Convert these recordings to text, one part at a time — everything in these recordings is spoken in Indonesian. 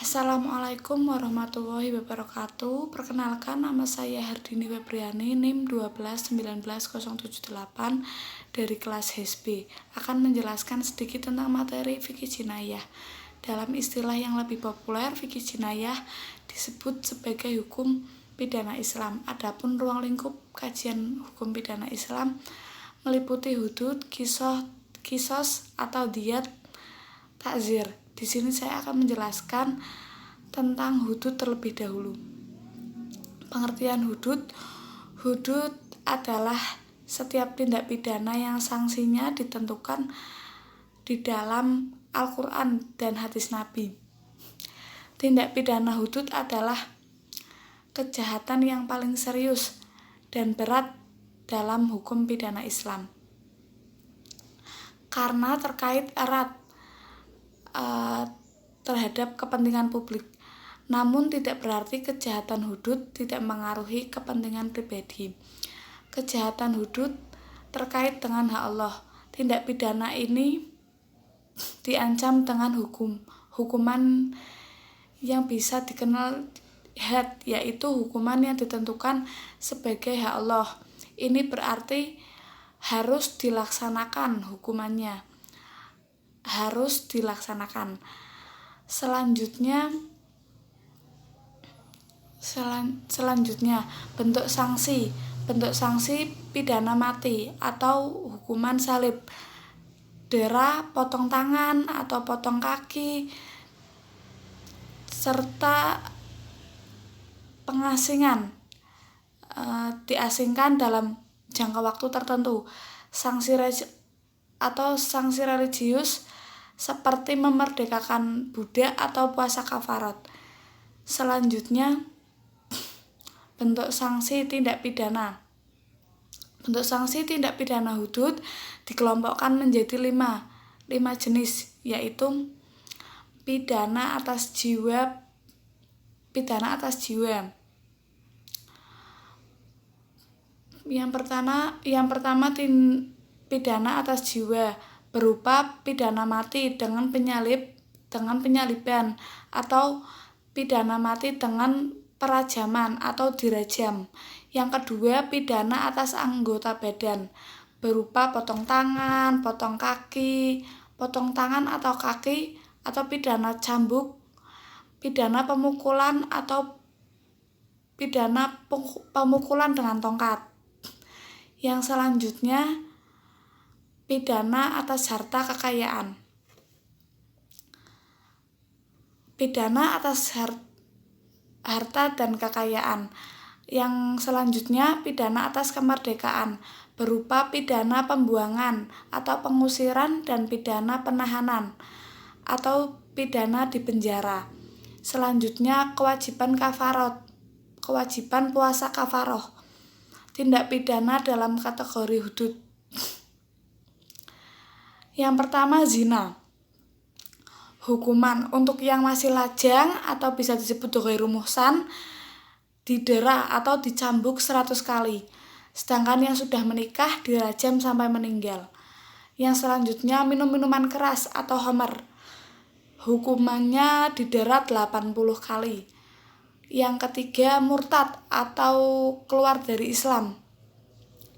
Assalamualaikum warahmatullahi wabarakatuh. Perkenalkan, nama saya Hardini Febriani, NIM 1219078 dari kelas HSB. Akan menjelaskan sedikit tentang materi fikih jinayah. Dalam istilah yang lebih populer, fikih jinayah disebut sebagai hukum pidana Islam. Adapun ruang lingkup kajian hukum pidana Islam meliputi hudud, kisos atau diyat, takzir. Di sini saya akan menjelaskan tentang hudud terlebih dahulu. Pengertian hudud. Hudud adalah setiap tindak pidana yang sanksinya ditentukan di dalam Al-Quran dan hadis Nabi. Tindak pidana hudud adalah kejahatan yang paling serius dan berat dalam hukum pidana Islam, karena terkait erat terhadap kepentingan publik. Namun tidak berarti kejahatan hudud tidak mengaruhi kepentingan pribadi. Kejahatan hudud terkait dengan hak Allah. Tindak pidana ini diancam dengan hukuman yang bisa dikenal had, yaitu hukuman yang ditentukan sebagai hak Allah. Ini berarti harus dilaksanakan hukumannya. Harus dilaksanakan. Selanjutnya bentuk sanksi. Bentuk sanksi pidana mati atau hukuman salib, dera, potong tangan atau potong kaki, serta pengasingan, diasingkan dalam jangka waktu tertentu. Sanksi religius seperti memerdekakan budak atau puasa kafarat. Selanjutnya, bentuk sanksi tindak pidana. Bentuk sanksi tindak pidana hudud dikelompokkan menjadi lima jenis, yaitu pidana atas jiwa. Yang pertama pidana atas jiwa berupa pidana mati dengan penyaliban atau pidana mati dengan perajaman atau dirajam. Yang kedua, pidana atas anggota badan berupa potong tangan, potong tangan atau kaki, atau pidana cambuk, pidana pemukulan atau pidana pemukulan dengan tongkat. Yang selanjutnya, pidana atas harta kekayaan. Pidana atas harta dan kekayaan. Yang selanjutnya, pidana atas kemerdekaan berupa pidana pembuangan atau pengusiran dan pidana penahanan atau pidana di penjara. Selanjutnya, kewajiban puasa kafaroh. Tindak pidana dalam kategori hudud. Yang pertama, zina. Hukuman untuk yang masih lajang atau bisa disebut ghairu muhsan didera atau dicambuk 100 kali. Sedangkan yang sudah menikah dirajam sampai meninggal. Yang selanjutnya, minum minuman keras atau khamar. Hukumannya didera 80 kali. Yang ketiga, murtad atau keluar dari Islam.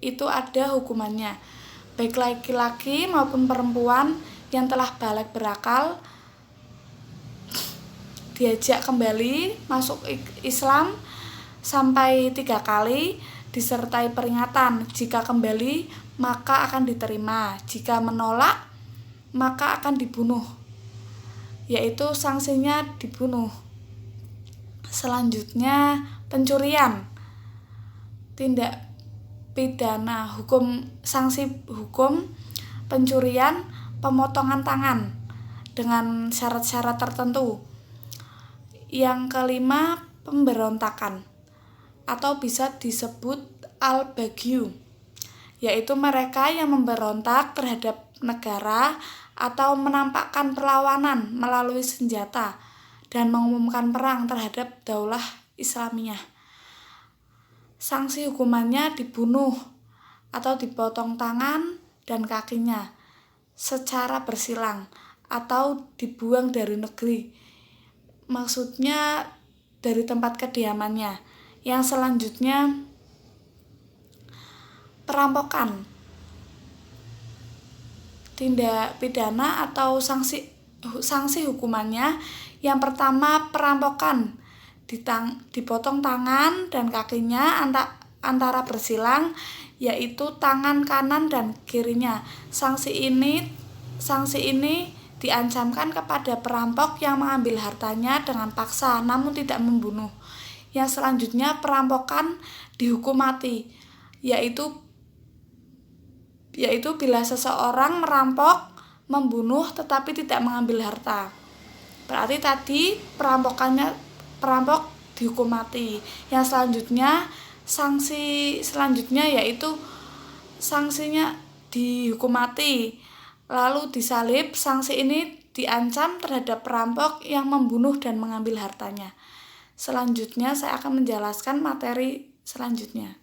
Itu ada hukumannya. Baik laki-laki maupun perempuan yang telah balik berakal diajak kembali masuk Islam sampai 3 kali, disertai peringatan. Jika kembali maka akan diterima, jika menolak maka akan dibunuh, yaitu sanksinya dibunuh. Selanjutnya, pencurian. Tindak pidana sanksi hukum pencurian, pemotongan tangan dengan syarat-syarat tertentu. Yang kelima, pemberontakan atau bisa disebut al-baghyu, yaitu mereka yang memberontak terhadap negara atau menampakkan perlawanan melalui senjata dan mengumumkan perang terhadap daulah Islamiyah. Sanksi hukumannya dibunuh atau dipotong tangan dan kakinya secara bersilang atau dibuang dari negeri maksudnya dari tempat kediamannya. Yang selanjutnya perampokan. Tindak pidana atau sanksi hukumannya, yang pertama perampokan, dipotong tangan dan kakinya antara bersilang, yaitu tangan kanan dan kirinya. Sanksi ini diancamkan kepada perampok yang mengambil hartanya dengan paksa namun tidak membunuh. Yang selanjutnya perampokan dihukum mati, yaitu bila seseorang merampok, membunuh tetapi tidak mengambil harta. Berarti tadi perampok dihukum mati. Yang selanjutnya, sanksi selanjutnya yaitu sanksinya dihukum mati, lalu disalib. Sanksi ini diancam terhadap perampok yang membunuh dan mengambil hartanya. Selanjutnya saya akan menjelaskan materi selanjutnya.